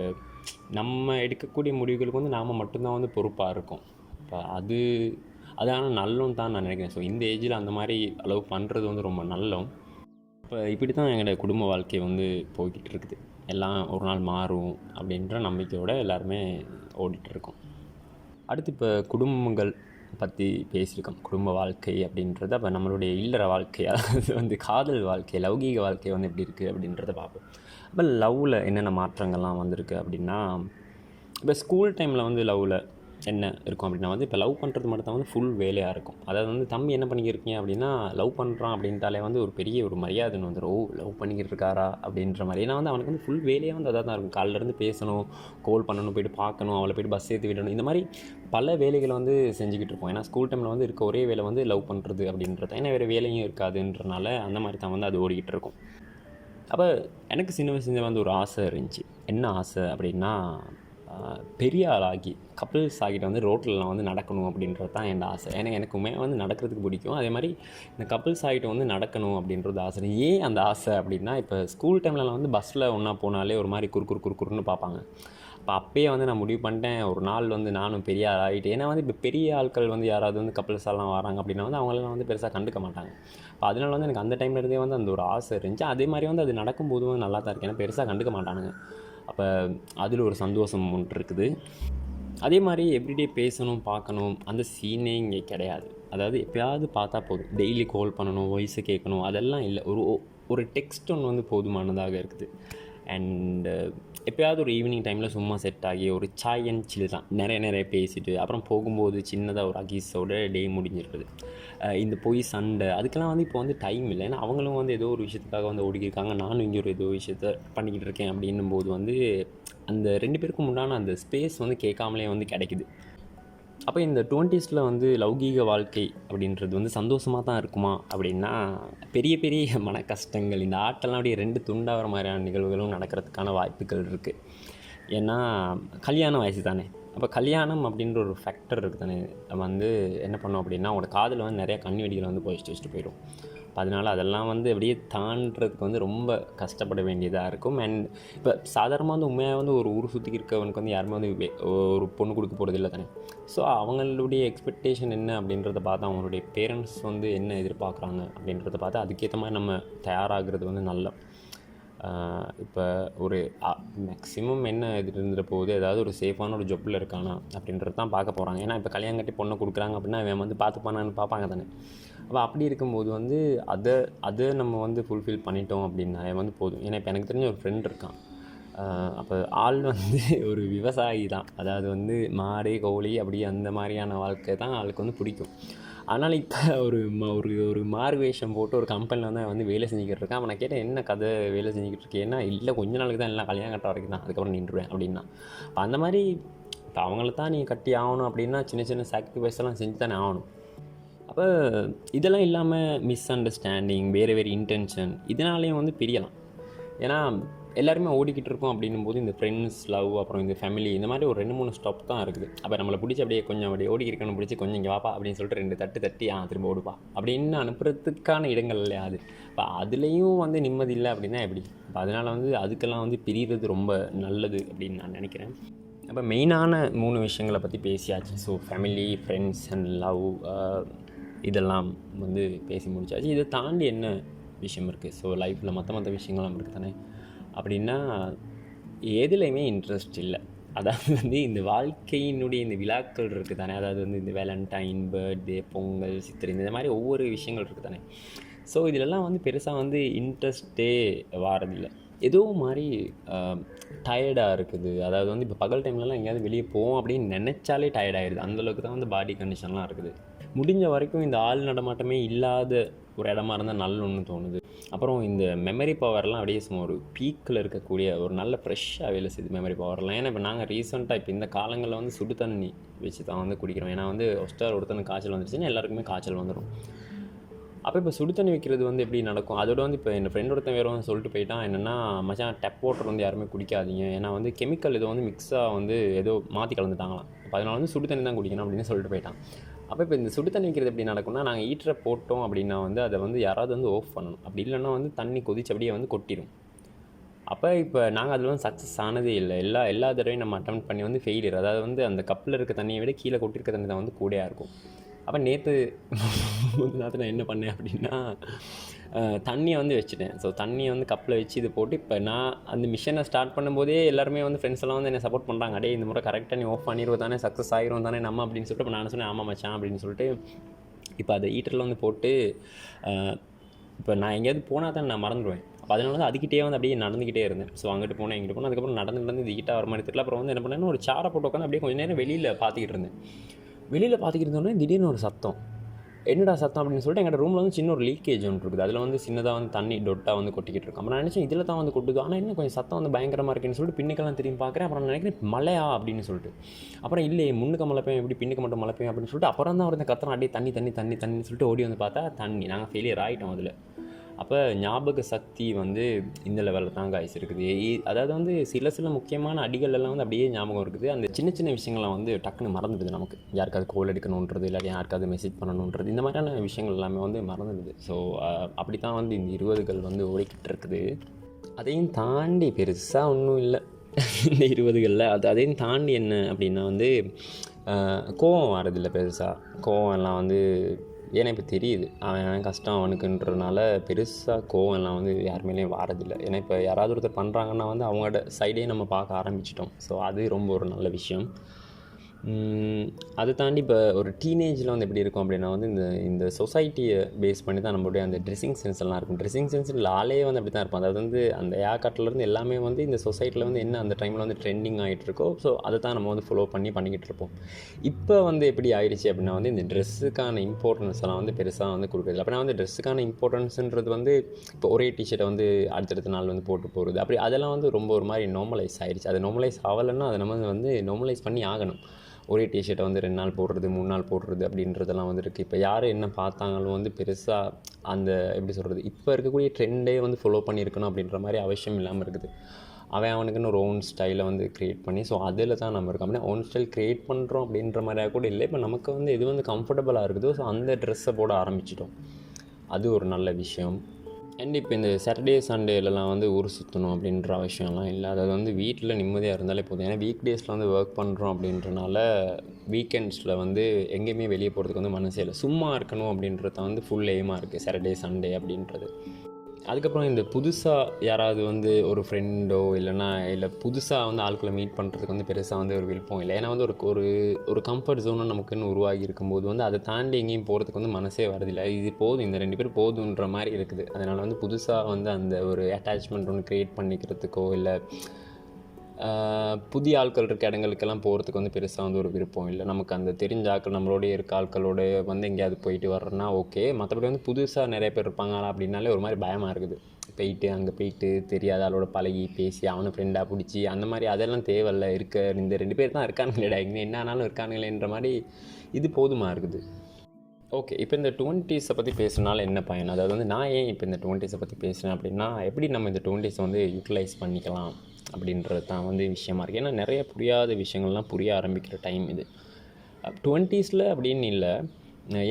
நம்ம எடுக்கக்கூடிய முடிவுகளுக்கு வந்து நாம் மட்டும்தான் வந்து பொறுப்பாக இருக்கோம். இப்போ அது ஆனால் நல்லம் தான் நான் நினைக்கிறேன். ஸோ இந்த ஏஜில் அந்த மாதிரி அளவு பண்ணுறது வந்து ரொம்ப நல்லம். இப்போ இப்படி தான் எங்களோட குடும்ப வாழ்க்கை வந்து போய்கிட்டு இருக்குது. எல்லாம் ஒரு நாள் மாறும் அப்படின்ற நம்பிக்கையோடு எல்லாருமே ஓடிட்டுருக்கோம். அடுத்து இப்போ குடும்பங்கள் பற்றி பேசியிருக்கோம். குடும்ப வாழ்க்கை அப்படின்றத அப்போ நம்மளுடைய இல்லற வாழ்க்கை, அதாவது வந்து காதல் வாழ்க்கை, லௌகீக வாழ்க்கை வந்து எப்படி இருக்குது அப்படின்றத பார்ப்போம். அப்போ லவ்வில் என்னென்ன மாற்றங்கள்லாம் வந்திருக்கு அப்படின்னா, இப்போ ஸ்கூல் டைமில் வந்து லவ்வில் என்ன இருக்கும் அப்படின்னா வந்து இப்போ லவ் பண்ணுறது மட்டும் தான் வந்து ஃபுல் வேலையாக இருக்கும். அதாவது வந்து தம்பி என்ன பண்ணிக்கிருக்கீங்க அப்படின்னா, லவ் பண்ணுறான் அப்படின்ட்டாலே வந்து ஒரு பெரிய ஒரு மரியாதைன்னு வந்துடும். ஓ, லவ் பண்ணிக்கிட்டு இருக்காரா அப்படின்ற மாதிரி. ஏன்னா வந்து அவனுக்கு வந்து ஃபுல் வேலையாக வந்து அதாக தான் இருக்கும். காலிலேருந்து பேசணும், கால் பண்ணணும், போய்ட்டு பார்க்கணும், அவளை போய்ட்டு பஸ் ஏற்றி விடணும், இந்த மாதிரி பல வேலைகளை வந்து செஞ்சுக்கிட்டு இருப்போம். ஏன்னா ஸ்கூல் டைமில் வந்து இருக்க ஒரே வேலை வந்து லவ் பண்ணுறது அப்படின்றது. ஏன்னா வேறு வேலையும் இருக்காதுன்றனால அந்த மாதிரி தான் வந்து அது ஓடிக்கிட்டு இருக்கும். அப்போ எனக்கு சின்ன வயசுல வந்து ஒரு ஆசை இருந்துச்சு. என்ன ஆசை அப்படின்னா, பெரிய ஆளாகி கப்புள்ஸ் ஆகிட்டு வந்து ரோட்டிலலாம் வந்து நடக்கணும் அப்படின்றது தான் என் ஆசை. ஏன்னா எனக்குமே வந்து நடக்கிறதுக்கு பிடிக்கும். அதே மாதிரி இந்த கப்புள்ஸ் ஆகிட்டு வந்து நடக்கணும் அப்படின்றது ஆசை. ஏன் அந்த ஆசை அப்படின்னா, இப்போ ஸ்கூல் டைம்லலாம் வந்து பஸ்ஸில் ஒன்றா போனாலே ஒரு மாதிரி குறுக்குறுன்னு பார்ப்பாங்க. அப்போயே வந்து நான் முடிவு பண்ணிட்டேன், ஒரு நாள் வந்து நானும் பெரிய ஆள் ஆகிட்டு. ஏன்னா வந்து இப்போ பெரிய ஆட்கள் வந்து யாராவது வந்து கப்புள்ஸெல்லாம் வராங்க அப்படின்னா வந்து அவங்களெல்லாம் வந்து பெருசாக கண்டுக்க மாட்டாங்க. இப்போ அதனால வந்து எனக்கு அந்த டைம்லேருந்தே வந்து அந்த ஒரு ஆசை இருந்துச்சு. அதே மாதிரி வந்து அது நடக்கும்போது வந்து நல்லா தான் இருக்குது. ஏன்னா பெருசாக கண்டுக்க மாட்டானுங்க. அப்போ அதில் ஒரு சந்தோஷம் ஒன்று இருக்குது. அதே மாதிரி எவ்ரிடே பேசணும், பார்க்கணும், அந்த சீனே இங்கே கிடையாது. அதாவது எப்போயாவது பார்த்தா போதும். டெய்லி கால் பண்ணணும், வாய்ஸை கேட்கணும், அதெல்லாம் இல்லை. ஒரு டெக்ஸ்ட் ஒன்று வந்து போதுமானதாக இருக்குது. அண்டு எப்போயாவது ஒரு ஈவினிங் டைமில் சும்மா செட் ஆகி ஒரு சாய் அண்ட் சில் தான், நிறைய பேசிவிட்டு அப்புறம் போகும்போது சின்னதாக ஒரு அகீஸோட டே முடிஞ்சிருக்குது. இந்த போய் சண்டை அதுக்கெல்லாம் வந்து இப்போ வந்து டைம் இல்லை. ஏன்னா அவங்களும் வந்து ஏதோ ஒரு விஷயத்துக்காக வந்து ஓடிக்கிருக்காங்க, நானும் இங்கே ஒரு ஏதோ விஷயத்த பண்ணிக்கிட்டு இருக்கேன். அப்படின்னும் போது வந்து அந்த 2 பேருக்கும் உண்டான அந்த ஸ்பேஸ் வந்து கேட்காமலே வந்து கிடைக்குது. அப்போ இந்த 20s வந்து லௌகீக வாழ்க்கை அப்படின்றது வந்து சந்தோஷமாக தான் இருக்குமா அப்படின்னா, பெரிய மன கஷ்டங்கள், இந்த ஆட்டெல்லாம் அப்படியே 2 துண்டாகிற மாதிரியான நிகழ்வுகளும் நடக்கிறதுக்கான வாய்ப்புகள் இருக்குது. ஏன்னா கல்யாண வயசு தானே. அப்போ கல்யாணம் அப்படின்ற ஒரு ஃபேக்டர் இருக்குது தானே. வந்து என்ன பண்ணோம் அப்படின்னா, அவங்களோட காதில் வந்து நிறையா கண்ணி வெடிகளை வந்து வச்சுட்டு போயிடும். அதனால் அதெல்லாம் வந்து அப்படியே தாண்டறதுக்கு வந்து ரொம்ப கஷ்டப்பட வேண்டியதாக இருக்கும். அண்ட் இப்போ சாதாரணமாக வந்து உண்மையாக வந்து ஒரு ஊர் சுற்றி இருக்கவனுக்கு வந்து யாருமே வந்து ஒரு பொண்ணு கொடுக்க போகிறது இல்லை தானே. ஸோ அவங்களுடைய எக்ஸ்பெக்டேஷன் என்ன அப்படின்றத பார்த்து, அவங்களுடைய பேரண்ட்ஸ் வந்து என்ன எதிர்பார்க்குறாங்க அப்படின்றத பார்த்து அதுக்கேற்ற மாதிரி நம்ம தயாராகிறது வந்து நல்ல. இப்போ ஒரு மேக்ஸிமம் என்ன இருந்துட போகுது, ஏதாவது ஒரு சேஃபான ஒரு ஜொப்பில் இருக்கானா அப்படின்றது தான் பார்க்க போகிறாங்க. ஏன்னா இப்போ கல்யாணம் கட்டி பொண்ணை கொடுக்குறாங்க அப்படின்னா அவன் வந்து பார்த்துப்பானான்னு பார்ப்பாங்க தானே. அப்போ அப்படி இருக்கும்போது வந்து அதை நம்ம வந்து ஃபுல்ஃபில் பண்ணிட்டோம் அப்படின்னாலே வந்து போதும். ஏன்னா இப்போ எனக்கு தெரிஞ்ச ஒரு ஃப்ரெண்ட் இருக்கான். அப்போ ஆள் வந்து ஒரு விவசாயி தான். அதாவது வந்து மாடு கோழி அப்படி அந்த மாதிரியான வாழ்க்கை தான் ஆளுக்கு வந்து பிடிக்கும். அதனால் இப்போ ஒரு மாறு வேஷம் போட்டு ஒரு கம்பெனியில் வந்து வேலை செஞ்சுக்கிட்டு இருக்கேன். அவனை கேட்டேன், என்ன கதை வேலை செஞ்சுக்கிட்டு இருக்கேன்னா, இல்லை கொஞ்ச நாளுக்கு தான், எல்லாம் கல்யாணம் கட்டுற வரைக்கும் தான், அதுக்கப்புறம் நின்றுவேன் அப்படின்னா. இப்போ அந்த மாதிரி இப்போ அவங்கள தான் நீ கட்டி ஆகணும் அப்படின்னா சின்ன சாக்ரிஃபைஸ் எல்லாம் செஞ்சு தானே ஆகணும். அப்போ இதெல்லாம் இல்லாமல் மிஸ் அண்டர்ஸ்டாண்டிங், வேறு இன்டென்ஷன், இதனாலேயும் வந்து பிரியலாம். ஏன்னா எல்லாருமே ஓடிக்கிட்டு இருக்கோம் அப்படின்னும் போது இந்த ஃப்ரெண்ட்ஸ், லவ், அப்புறம் இந்த ஃபேமிலி, இந்த மாதிரி ஒரு 2-3 ஸ்டாப் தான் இருக்குது. அப்போ நம்மளை பிடிச்சி அப்படியே கொஞ்சம் அப்படியே ஓடிக்கிறக்கணும் பிடிச்சி கொஞ்சம் இங்கே வாப்பா அப்படின்னு சொல்லிட்டு 2 தட்டு தட்டி திரும்ப ஓடுப்பா அப்படின்னு அனுப்புறதுக்கான இடங்கள் இல்லையா அது. இப்போ அதுலேயும் வந்து நிம்மதி இல்லை அப்படின்னா எப்படி? இப்போ அதனால் வந்து அதுக்கெல்லாம் வந்து பிரிகிறது ரொம்ப நல்லது அப்படின்னு நான் நினைக்கிறேன். அப்போ மெயினான 3 விஷயங்களை பற்றி பேசியாச்சு. So family, friends and love, இதெல்லாம் வந்து பேசி முடிச்சாச்சு. இதை தாண்டி என்ன விஷயம் இருக்குது? ஸோ லைஃப்பில் மற்ற விஷயங்கள்லாம் இருக்குது தானே. அப்படின்னா எதுலேயுமே இன்ட்ரெஸ்ட் இல்லை. அதாவது வந்து இந்த வாழ்க்கையினுடைய இந்த விழாக்கள் இருக்குது தானே. அதாவது வந்து இந்த வேலண்டைன், பர்த்டே, பொங்கல், சித்திரை, இந்த மாதிரி ஒவ்வொரு விஷயங்கள் இருக்குது தானே. ஸோ இதிலெல்லாம் வந்து பெருசாக வந்து இன்ட்ரெஸ்ட்டே வாரதில்லை. ஏதோ மாதிரி டயர்டாக இருக்குது. அதாவது வந்து இப்போ பகல் டைம்லலாம் எங்கேயாவது வெளியே போவோம் அப்படின்னு நினச்சாலே டயர்டாகிடுது. அந்தளவுக்கு தான் வந்து பாடி கண்டிஷன்லாம் இருக்குது. முடிஞ்ச வரைக்கும் இந்த ஆள் நடமாட்டமே இல்லாத ஒரு இடமா இருந்தால் நல்லொன்று தோணுது. அப்புறம் இந்த மெமரி பவர்லாம் அப்படியே சும்மா ஒரு பீக்கில் இருக்கக்கூடிய ஒரு நல்ல ஃப்ரெஷ்ஷாக வேலை செய்யுது மெமரி பவர்லாம். ஏன்னா இப்போ நாங்கள் ரீசெண்டாக இப்போ இந்த காலங்களில் வந்து சுடு தண்ணி வச்சு தான் வந்து குடிக்கிறோம். ஏன்னா வந்து ஒருத்தனுக்கு காய்ச்சல் வந்துருச்சுன்னா எல்லாருக்குமே காய்ச்சல் வந்துடும். அப்போ இப்போ சுடு தண்ணி வைக்கிறது வந்து எப்படி நடக்கும்? அதோட வந்து இப்போ என் ஃப்ரெண்ட் ஒருத்தன் வேறு வந்து சொல்லிட்டு போயிட்டான், என்னென்னா மச்சான் டேப் வாட்டர் வந்து யாருமே குடிக்காதீங்க, ஏன்னா வந்து கெமிக்கல் ஏதோ வந்து மிக்ஸாக வந்து ஏதோ மாற்றி கலந்துட்டாங்களாம். அப்போ அதனால் வந்து சுடு தண்ணி தான் குடிக்கணும் அப்படின்னு சொல்லிட்டு போயிட்டான். அப்போ இப்போ இந்த சுடு தண்ணி வைக்கிறது எப்படி நடக்கும்னா, நாங்கள் ஹீட்டரை போட்டோம் அப்படின்னா வந்து அதை வந்து யாராவது வந்து ஆஃப் பண்ணணும். அப்படி இல்லைன்னா வந்து தண்ணி கொதிச்சு அப்படியே வந்து கொட்டிடும். அப்போ இப்போ நாங்கள் அதில் வந்து சக்ஸஸ் ஆனதே இல்லை. எல்லா தடவையும் நம்ம அட்டெம்ப்ட் பண்ணி வந்து ஃபெயிலியர். அதாவது வந்து அந்த கப்பில் இருக்க தண்ணியை விட கீழே கொட்டிருக்க தண்ணி தான் வந்து கூடையாக இருக்கும். அப்போ நேற்று நான் என்ன பண்ணேன் அப்படின்னா, தண்ணியை வந்து வச்சுட்டேன். ஸோ தண்ணியை வந்து கப்பில் வச்சு இது போட்டு இப்போ நான் அந்த மிஷனை ஸ்டார்ட் பண்ணும்போதே எல்லாருமே வந்து ஃப்ரெண்ட்ஸ் எல்லாம் வந்து என்னை சப்போர்ட் பண்ணுறாங்க. அடே இந்த முறை கரெக்டாக நீ ஆஃப் பண்ணிடுவோம் தானே, சக்ஸஸ் ஆகிரும் தானே நம்ம அப்படின்னு சொல்லிட்டு இப்போ நான் சொன்னேன் ஆமாம் மச்சான் அப்படின்னு சொல்லிட்டு இப்போ அதை ஹீட்டரில் வந்து போட்டு இப்போ நான் எங்கேயாவது போனால் தான் நான் மறந்துடுவேன். அப்போ அதனால வந்து அதுக்கிட்டே வந்து அப்படியே நடந்துக்கிட்டே இருந்தேன். ஸோ அங்கிட்டு போனேன் இங்கிட்டு போனேன். அதுக்கப்புறம் நடந்து இது ஹீட்டாக வர மாதிரி தெரியல. அப்புறம் வந்து என்ன பண்ணேன்னா ஒரு சாரை போட்டு உட்காந்து அப்படியே கொஞ்சம் நேரம் வெளியில் பார்த்துக்கிட்டு இருந்தேன். வெளியில் பார்த்துக்கிட்டு இருந்தோடனே திடீர்னு ஒரு சத்தம். என்னடா சத்தம் அப்படின்னு சொல்லிட்டு எங்கள் ரூமில் வந்து சின்ன ஒரு லீக்கேஜ் ஒன்று இருக்குது. அதில் வந்து சின்னதாக வந்து தண்ணி டொட்டாக வந்து கொட்டிக்கிட்டு இருக்கும். அப்புறம் நான் நினச்சேன் இதில் தான் வந்து கொட்டுது. ஆனால் இன்னும் கொஞ்சம் சத்தம் வந்து பயங்கரமாக இருக்குன்னு சொல்லிட்டு பின்னுக்கெல்லாம் திரும்பி பார்க்குறேன். அப்புறம் நான் நினைக்கிறேன் மழையா அப்படின்னு சொல்லிட்டு. அப்புறம் இல்லையே முன்னுக்கு மழை பெய்யும் எப்படி பின்னுக்கு மட்டும் மழை பெய்யும் அப்படின்னு சொல்லிட்டு அப்புறம் தான் வந்து கத்துறோம் அப்படியே தண்ணின்னு சொல்லிட்டு ஓடி வந்து பார்த்தா தண்ணி. நாங்கள் ஃபெயிலியர் ஆகிட்டோம் அதில். அப்போ ஞாபக சக்தி வந்து இந்த லெவலில் தான் காய்ஸ் இருக்குது. அதாவது வந்து சில முக்கியமான அடிகள் எல்லாம் வந்து அப்படியே ஞாபகம் இருக்குது. அந்த சின்ன விஷயங்கள்லாம் வந்து டக்குன்னு மறந்துடுது நமக்கு. யாருக்காவது கோல் எடுக்கணுன்றது இல்லாட்டி யாருக்காவது மெசேஜ் பண்ணணுன்றது இந்த மாதிரியான விஷயங்கள் எல்லாமே வந்து மறந்துடுது. ஸோ அப்படி தான் வந்து இந்த 20கள் வந்து ஓடிக்கிட்டு இருக்குது. அதையும் தாண்டி பெருசாக ஒன்றும் இல்லை இந்த 20களில். அதையும் தாண்டி என்ன அப்படின்னா வந்து கோவம் வரதில்லை பெருசாக. கோவம் எல்லாம் வந்து ஏன்னா இப்போ தெரியுது அவன் கஷ்டம் அவனுக்குன்றதுனால பெருசாக கோவம் எல்லாம் வந்து யார் மேலேயும் வாரதில்லை. ஏன்னா இப்போ யாராவது ஒருத்தர் பண்ணுறாங்கன்னா வந்து அவங்களோட சைடே நம்ம பார்க்க ஆரம்பிச்சிட்டோம். ஸோ அது ரொம்ப ஒரு நல்ல விஷயம். அதை தாண்டி இப்போ ஒரு டீனேஜில் வந்து எப்படி இருக்கும் அப்படின்னா வந்து இந்த சொசைட்டியை பேஸ் பண்ணி தான் நம்மளுடைய அந்த ட்ரெஸ்ஸிங் சென்ஸ் எல்லாம் இருக்கும். ட்ரெஸ்ஸிங் சென்ஸில் ஆளே வந்து அப்படி தான் இருப்போம். அதாவது வந்து அந்த ஏர்காட்டிலேருந்து எல்லாமே வந்து இந்த சொசைட்டியில் வந்து என்ன அந்த டைமில் வந்து ட்ரெண்டிங் ஆகிட்டு இருக்கோ ஸோ அதை தான் நம்ம வந்து ஃபாலோ பண்ணிக்கிட்டு இருப்போம். இப்போ வந்து எப்படி ஆயிடுச்சு அப்படின்னா வந்து இந்த ட்ரெஸ்ஸுக்கான இம்பார்ட்டன்ஸ் எல்லாம் வந்து பெருசாக வந்து கொடுக்குறது. அப்படின்னா வந்து ட்ரெஸ்ஸுக்கான இம்பார்ட்டன்ஸுன்றது வந்து இப்போ ஒரே டிஷர்ட்டை வந்து அடுத்தடுத்த நாள் வந்து போட்டு போகிறது அப்படி அதெல்லாம் வந்து ரொம்ப ஒரு மாதிரி நார்மலைஸ் ஆகிடுச்சு. அது நார்மலைஸ் ஆகலைன்னா அதை நம்ம வந்து நார்மலைஸ் பண்ணி ஆகணும். ஒரே டிஷர்ட்டை வந்து 2 நாள் போடுறது 3 நாள் போடுறது அப்படின்றதெல்லாம் வந்து இருக்குது. இப்போ யார் என்ன பார்த்தாங்களும் வந்து பெருசாக அந்த எப்படி சொல்கிறது இப்போ இருக்கக்கூடிய ட்ரெண்டே வந்து ஃபாலோ பண்ணியிருக்கணும் அப்படின்ற மாதிரி அவசியம் இல்லாமல் இருக்குது. அவனுக்குன்னு ஒரு ஓன் ஸ்டைலை வந்து க்ரியேட் பண்ணி ஸோ அதில் தான் நம்ம இருக்கோம். அப்படின்னா ஓன் ஸ்டைல் க்ரியேட் பண்ணுறோம் அப்படின்ற மாதிரியாக கூட இல்லை. இப்போ நமக்கு வந்து எது வந்து கம்ஃபர்டபுளாக இருக்குதோ ஸோ அந்த ட்ரெஸ்ஸை போட ஆரம்பிச்சிட்டோம். அது ஒரு நல்ல விஷயம். அண்ட் இப்போ இந்த சாட்டர்டே சண்டேலலாம் வந்து ஊர் சுற்றணும் அப்படின்ற அவசியம்லாம் இல்லை. அதாவது வந்து வீட்டில் நிம்மதியாக இருந்தாலே போதும். ஏன்னா வீக் டேஸில் வந்து ஒர்க் பண்ணுறோம் அப்படின்றனால வீக்கெண்ட்ஸில் வந்து எங்கேயுமே வெளியே போகிறதுக்கு வந்து மனசே இல்லை. சும்மா இருக்கணும் அப்படின்றத வந்து ஃபுல் எய்மாக இருக்குது சாட்டர்டே சண்டே அப்படின்றது. அதுக்கப்புறம் இந்த புதுசாக யாராவது வந்து ஒரு ஃப்ரெண்டோ இல்லை புதுசாக வந்து ஆட்களை மீட் பண்ணுறதுக்கு வந்து பெருசாக வந்து ஒரு விருப்பம் இல்லை. ஏன்னா வந்து ஒரு கம்ஃபர்ட் ஜோனும் நமக்குன்னு உருவாகி இருக்கும்போது வந்து அதை தாண்டி எங்கேயும் போகிறதுக்கு வந்து மனசே வரதில்லை. இது போதும் இந்த 2 பேர் போதுன்ற மாதிரி இருக்குது. அதனால் வந்து புதுசாக வந்து அந்த ஒரு அட்டாச்மெண்ட் ஒன்று க்ரியேட் பண்ணிக்கிறதுக்கோ இல்லை புதிய ஆட்கள் இருக்க இடங்களுக்கெல்லாம் போகிறதுக்கு வந்து பெருசாக வந்து ஒரு விருப்பம் இல்லை. நமக்கு அந்த தெரிஞ்ச ஆட்கள் நம்மளோடய இருக்க ஆட்களோட வந்து எங்கேயாவது போயிட்டு வர்றோன்னா ஓகே. மற்றபடி வந்து புதுசாக நிறைய பேர் இருப்பாங்களா அப்படின்னாலே ஒரு மாதிரி பயமாக இருக்குது. அங்கே போயிட்டு தெரியாத ஆளோட பழகி பேசி அவனை ஃப்ரெண்டாக பிடிச்சி அந்த மாதிரி அதெல்லாம் தேவையில்லை. இந்த 2 பேர் தான் இருக்கானுங்களேடா இங்கே என்ன ஆனாலும் இருக்கானுங்களேன்ற மாதிரி இது போதுமாக இருக்குது. ஓகே, இப்போ இந்த 20ஸை பற்றி பேசுனால என்ன பயன்? அதாவது வந்து நான் ஏன் இப்போ இந்த 20ஸை பற்றி பேசுகிறேன் அப்படின்னா எப்படி நம்ம இந்த 20ஸை வந்து யூட்டிலைஸ் பண்ணிக்கலாம் அப்படின்றது தான் வந்து விஷயமா இருக்குது. ஏன்னா நிறைய புரியாத விஷயங்கள்லாம் புரிய ஆரம்பிக்கிற டைம் இது 20ஸில் அப்படின்னு இல்லை.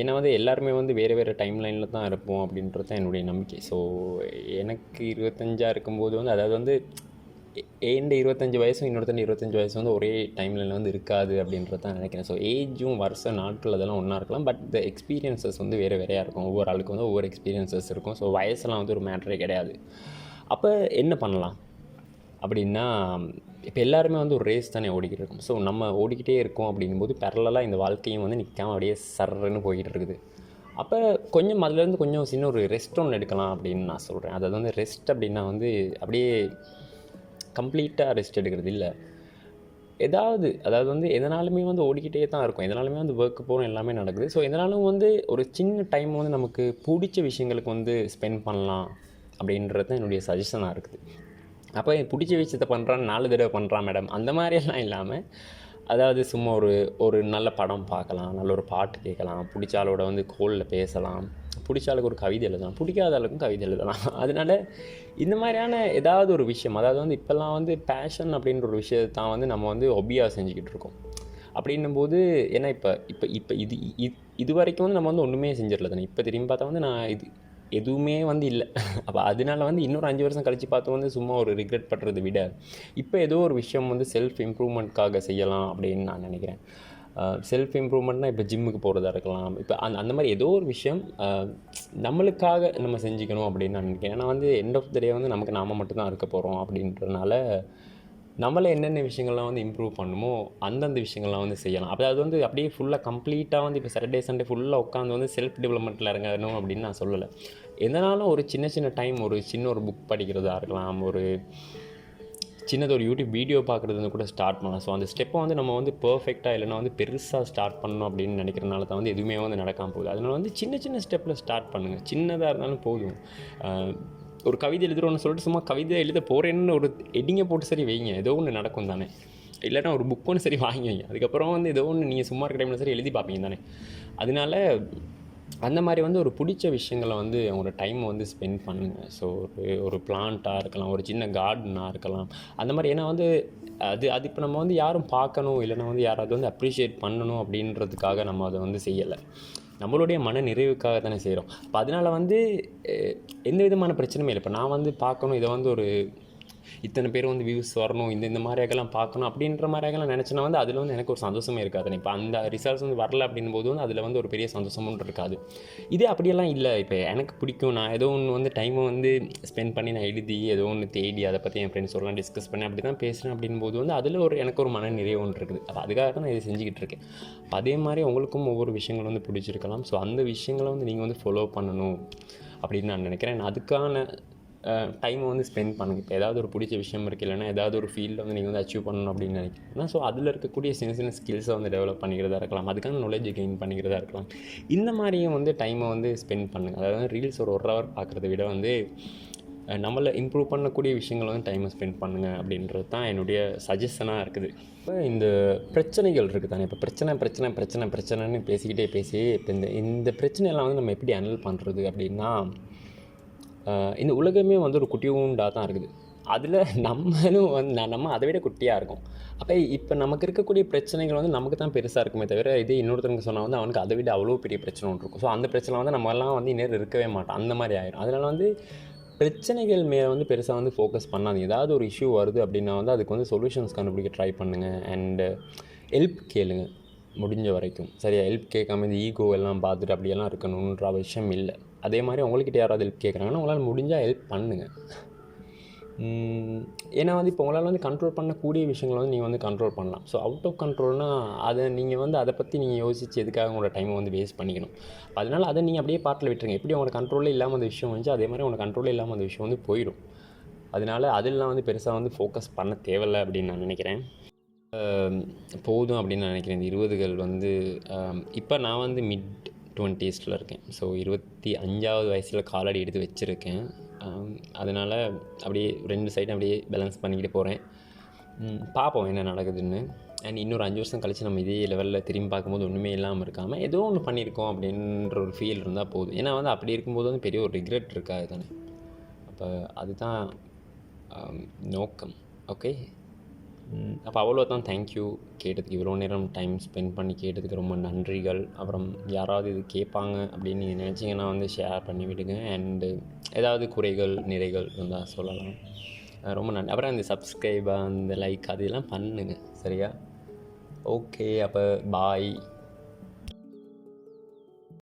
ஏன்னா வந்து எல்லாருமே வந்து வேறு டைம் லைனில் தான் இருப்போம் அப்படின்றது தான் என்னுடைய நம்பிக்கை. ஸோ எனக்கு 25 இருக்கும்போது வந்து அதாவது வந்து ஏண்ட 25 வயசும் இன்னொருத்தன் 25 வயசு வந்து ஒரே டைம் லைனில் வந்து இருக்காது அப்படின்றது தான் நினைக்கிறேன். ஸோ ஏஜும் வருஷம் நாட்கள் அதெல்லாம் ஒன்றா இருக்கலாம். பட் இந்த எக்ஸ்பீரியன்ஸஸ் வந்து வேறையாக இருக்கும். ஒவ்வொரு ஆளுக்கு வந்து ஒவ்வொரு எக்ஸ்பீரியன்ஸஸ் இருக்கும். ஸோ வயசெல்லாம் வந்து ஒரு மேட்டரே கிடையாது. அப்போ என்ன பண்ணலாம் அப்படின்னா இப்போ எல்லாருமே வந்து ஒரு ரேஸ் தானே ஓடிக்கிட்டு இருக்கும். ஸோ நம்ம ஓடிக்கிட்டே இருக்கோம் அப்படிங்கும்போது பேரலாக இந்த வாழ்க்கையும் வந்து நிற்காமல் அப்படியே சர்றன்னு போய்கிட்டு இருக்குது. அப்போ கொஞ்சம் அதுலேருந்து கொஞ்சம் சின்ன ஒரு ரெஸ்ட் ஒன்று எடுக்கலாம் அப்படின்னு நான் சொல்கிறேன். அதாவது வந்து ரெஸ்ட் அப்படின்னா வந்து அப்படியே கம்ப்ளீட்டாக ரெஸ்ட் எடுக்கிறது இல்லை. அதாவது வந்து எதனாலுமே வந்து ஓடிக்கிட்டே தான் இருக்கும். எதனாலுமே வந்து ஒர்க்கு போகிறோம் எல்லாமே நடக்குது. ஸோ எதனாலும் வந்து ஒரு சின்ன டைம் வந்து நமக்கு பிடிச்ச விஷயங்களுக்கு வந்து ஸ்பெண்ட் பண்ணலாம் அப்படின்றது தான் என்னுடைய சஜஷனாக இருக்குது. அப்போ பிடிச்ச விஷயத்தை பண்ணுறான்னு 4 தடவை பண்ணுறான் மேடம் அந்த மாதிரியெல்லாம் இல்லாமல் அதாவது சும்மா ஒரு நல்ல படம் பார்க்கலாம், நல்ல ஒரு பாட்டு கேட்கலாம், பிடிச்ச ஆளோட வந்து கோலில் பேசலாம், பிடிச்ச ஆளுக்கு ஒரு கவிதை எழுதலாம், பிடிக்காத ஆளுக்கும் கவிதை எழுதலாம். அதனால் இந்த மாதிரியான ஏதாவது ஒரு விஷயம் அதாவது வந்து இப்போல்லாம் வந்து பேஷன் அப்படின்ற ஒரு விஷயத்தான் வந்து நம்ம வந்து ஹாபியாக செஞ்சுக்கிட்டு இருக்கோம். அப்படின்னும்போது ஏன்னா இப்போ இப்போ இப்போ இது வரைக்கும் வந்து நம்ம வந்து ஒன்றுமே செஞ்சிடல தானே. இப்போ திரும்பி பார்த்தா வந்து நான் எதுவுமே வந்து இல்லை. அப்போ அதனால வந்து இன்னொரு 5 வருஷம் கழித்து பார்த்து வந்து சும்மா ஒரு ரிக்ரெட் பண்ணுறதை விட இப்போ ஏதோ ஒரு விஷயம் வந்து செல்ஃப் இம்ப்ரூவ்மெண்ட்காக செய்யலாம் அப்படின்னு நான் நினைக்கிறேன். செல்ஃப் இம்ப்ரூவ்மெண்ட்னால் இப்போ ஜிம்முக்கு போகிறதா இருக்கலாம். இப்போ அந்த மாதிரி ஏதோ ஒரு விஷயம் நம்மளுக்காக நம்ம செஞ்சுக்கணும் அப்படின்னு நான் நினைக்கிறேன். ஏன்னா வந்து எண்ட் ஆஃப் த டே வந்து நமக்கு நாம மட்டும்தான் இருக்க போகிறோம் அப்படின்றனால நம்மளை என்னென்ன விஷயங்கள்லாம் வந்து இம்ப்ரூவ் பண்ணுமோ அந்தந்த விஷயங்கள்லாம் வந்து செய்யலாம். அப்போ அது வந்து அப்படியே ஃபுல்லாக கம்ப்ளீட்டாக வந்து இப்போ சாட்டர்டே சண்டே ஃபுல்லாக உட்காந்து வந்து செல்ஃப் டெவலப்மெண்ட்டில் இறங்கணும் அப்படின்னு நான் சொல்லலை. எதனாலும் ஒரு சின்ன சின்ன டைம் ஒரு புக் படிக்கிறதா இருக்கலாம், ஒரு சின்னது ஒரு யூடியூப் வீடியோ பார்க்குறது கூட ஸ்டார்ட் பண்ணலாம். ஸோ அந்த ஸ்டெப்பை வந்து நம்ம வந்து பர்ஃபெக்டாக இல்லைனா வந்து பெருசாக ஸ்டார்ட் பண்ணணும் அப்படின்னு நினைக்கிறனால தான் வந்து எதுவுமே வந்து நடக்காமல் போகுது. அதனால் வந்து சின்ன சின்ன ஸ்டெப்பில் ஸ்டார்ட் பண்ணுங்கள். சின்னதாக இருந்தாலும் போதும். ஒரு கவிதை எழுதுகிறோன்னு சொல்லிட்டு சும்மா கவிதை எழுத போகிறேன்னு ஒரு எடிங்கை போட்டு சரி வைங்க, ஏதோ ஒன்று நடக்கும் தானே. இல்லைனா ஒரு புக் ஒன்று சரி வாங்கி வைங்க, அதுக்கப்புறம் வந்து ஏதோ ஒன்று நீங்கள் சும்மா இருக்க டைமில் சரி எழுதி பார்ப்பீங்க தானே. அதனால அந்த மாதிரி வந்து ஒரு பிடிச்ச விஷயங்களை வந்து அவங்களோட டைமை வந்து ஸ்பெண்ட் பண்ணுங்கள். ஸோ ஒரு பிளான்ட்டாக இருக்கலாம், ஒரு சின்ன கார்டனாக இருக்கலாம், அந்த மாதிரி. ஏன்னா வந்து அது இப்போ நம்ம வந்து யாரும் பார்க்கணும் இல்லைனா வந்து யாராவது வந்து அப்ரிஷியேட் பண்ணணும் அப்படின்றதுக்காக நம்ம அதை வந்து செய்யலை, நம்மளுடைய மன நிறைவுக்காக தானே செய்கிறோம். அப்போ அதனால் வந்து எந்த விதமான பிரச்சனையும் இல்லை. இப்போ நான் வந்து பார்க்கணும், இதை வந்து ஒரு இத்தனை பேர் வந்து வியூஸ் வரணும், இந்த மாதிரியாகலாம் பார்க்கணும் அப்படின்ற மாதிரியாகலாம் நினச்சினா வந்து அதில் வந்து எனக்கு ஒரு சந்தோஷமே இருக்காது. இப்போ அந்த ரிசல்ட்ஸ் வந்து வரல அப்படின் போது வந்து அதில் வந்து ஒரு பெரிய சந்தோஷமும் இருக்காது. இதே அப்படியெல்லாம் இல்லை, இப்போ எனக்கு பிடிக்கும், நான் ஏதோ ஒன்று வந்து டைமை வந்து ஸ்பெண்ட் பண்ணி நான் எழுதி ஏதோ ஒன்று தேடி அதை பற்றி என் ஃப்ரெண்ட்ஸோடலாம் டிஸ்கஸ் பண்ணி அப்படி தான் பேசுகிறேன் அப்படின் போது வந்து அதில் எனக்கு ஒரு மன நிறைவு ஒன்று இருக்குது. அப்போ அதுக்காக தான் நான் இதை செஞ்சுக்கிட்டு இருக்கேன். அதே மாதிரி உங்களுக்கும் ஒவ்வொரு விஷயங்கள் வந்து பிடிச்சிருக்கலாம். ஸோ அந்த விஷயங்களை வந்து நீங்கள் வந்து ஃபாலோ பண்ணணும் அப்படின்னு நான் நினைக்கிறேன். அதுக்கான டைமை வந்து ஸ்பெண்ட் பண்ணுங்கள். இப்போ ஏதாவது ஒரு பிடிச்ச விஷயம் இருக்குது, இல்லைனா ஏதாவது ஒரு ஃபீல்டில் வந்து நீங்கள் வந்து அச்சீவ் பண்ணணும் அப்படின்னு நினைக்கிறீங்கன்னா ஸோ அதில் இருக்கக்கூடிய சின்ன சின்ன ஸ்கில்ஸை வந்து டெவலப் பண்ணிக்கிறதா இருக்கலாம், அதுக்கான நாலேஜ் கெயின் பண்ணிக்கிறதா இருக்கலாம். இந்த மாதிரியும் வந்து டைமை வந்து ஸ்பெண்ட் பண்ணுங்கள். அதாவது ரீல்ஸ் ஒரு ஹவர் பார்க்குறத விட வந்து நம்மளை இம்ப்ரூவ் பண்ணக்கூடிய விஷயங்களை வந்து டைமை ஸ்பெண்ட் பண்ணுங்கள் அப்படின்றது தான் என்னுடைய சஜஷனாக இருக்குது. இப்போ இந்த பிரச்சனைகள் இருக்குது தானே, இப்போ பிரச்சனைன்னு பேசிக்கிட்டே இப்போ இந்த பிரச்சனையெல்லாம் வந்து நம்ம எப்படி ஹேண்டில் பண்ணுறது அப்படின்னா, இந்த உலகமே வந்து ஒரு குட்டியூண்டாக தான் இருக்குது. அதில் நம்மளும் வந்து நம்ம அதை விட குட்டியாக இருக்கும். அப்போ இப்போ நமக்கு இருக்கக்கூடிய பிரச்சனைகள் வந்து நமக்கு தான் பெருசாக இருக்குமே தவிர, இதே இன்னொருத்தருக்கு சொன்னால் வந்து அவனுக்கு அதை விட அவ்வளோ பெரிய பிரச்சனை ஒன்று இருக்கும். ஸோ அந்த பிரச்சனை வந்து நம்மலாம் வந்து இந்நேரம் இருக்கவே மாட்டோம், அந்த மாதிரி ஆயிடும். அதனால் வந்து பிரச்சனைகள் மேலே வந்து பெருசாக வந்து ஃபோக்கஸ் பண்ணாதீங்க. ஏதாவது ஒரு இஷ்யூ வருது அப்படின்னா வந்து அதுக்கு வந்து சொல்யூஷன்ஸ் கண்டுபிடிக்க ட்ரை பண்ணுங்கள். அண்டு ஹெல்ப் கேளுங்க முடிஞ்ச வரைக்கும். சரியா, ஹெல்ப் கேட்காம இந்த ஈகோ எல்லாம் பார்த்துட்டு அப்படியெல்லாம் இருக்கணுன்ற விஷயம் இல்லை. அதே மாதிரி உங்கள்கிட்ட யாராவது ஹெல்ப் கேட்குறாங்கன்னா உங்களால் முடிஞ்சால் ஹெல்ப் பண்ணுங்கள். ஏன்னா வந்து இப்போ உங்களால் வந்து கண்ட்ரோல் பண்ணக்கூடிய விஷயங்களை வந்து நீங்கள் வந்து கண்ட்ரோல் பண்ணலாம். ஸோ அவுட் ஆஃப் கண்ட்ரோல்னால் அதை நீங்கள் வந்து அதை பற்றி நீங்கள் யோசித்து எதுக்காக உங்களோட டைமை வந்து வேஸ்ட் பண்ணிக்கணும். அதனால் அதை நீங்கள் அப்படியே பாட்டில் விட்டுருங்க. எப்படி உங்களோட கண்ட்ரோலே இல்லாமல் அந்த விஷயம் வந்துச்சு, அதே மாதிரி உங்களோட கண்ட்ரோலே இல்லாமல் அந்த விஷயம் வந்து போயிடும். அதனால் அதெல்லாம் வந்து பெருசாக வந்து ஃபோக்கஸ் பண்ண தேவையில்லை அப்படின்னு நான் நினைக்கிறேன். போதும் அப்படின்னு நான் நினைக்கிறேன். இந்த 20கள் வந்து இப்போ நான் வந்து மிட் 20ஸ்ல இருக்கேன். ஸோ 25வது வயசில் காலடி எடுத்து வச்சுருக்கேன். அதனால் அப்படியே 2 சைடும் அப்படியே பேலன்ஸ் பண்ணிக்கிட்டு போகிறேன். பார்ப்போம் என்ன நடக்குதுன்னு. அண்ட் இன்னொரு 5 வருஷம் கழித்து நம்ம இதே லெவலில் திரும்பி பார்க்கும்போது ஒன்றுமே இல்லாமல் இருக்காமல் ஏதோ ஒன்று பண்ணியிருக்கோம் அப்படின்ற ஒரு ஃபீல் இருந்தால் போதும். ஏன்னா வந்து அப்படி இருக்கும்போது வந்து பெரிய ஒரு ரிக்ரெட் இருக்காது தானே. அப்போ அதுதான் நோக்கம். ஓகே, அப்போ அவ்வளோ தான். தேங்க்யூ கேட்டதுக்கு, இவ்வளோ நேரம் டைம் ஸ்பெண்ட் பண்ணி கேட்டதுக்கு ரொம்ப நன்றிகள். அப்புறம் யாராவது இது கேட்பாங்க அப்படின்னு நீங்கள் நினச்சிங்கன்னா வந்து ஷேர் பண்ணி விடுங்க. அண்டு ஏதாவது குறைகள் நிறைகள் இருந்தால் சொல்லலாம். ரொம்ப நன்றி. அப்புறம் அந்த சப்ஸ்கிரைப் அந்த லைக் அதெல்லாம் பண்ணுங்கள். சரியா? ஓகே, அப்போ பாய்.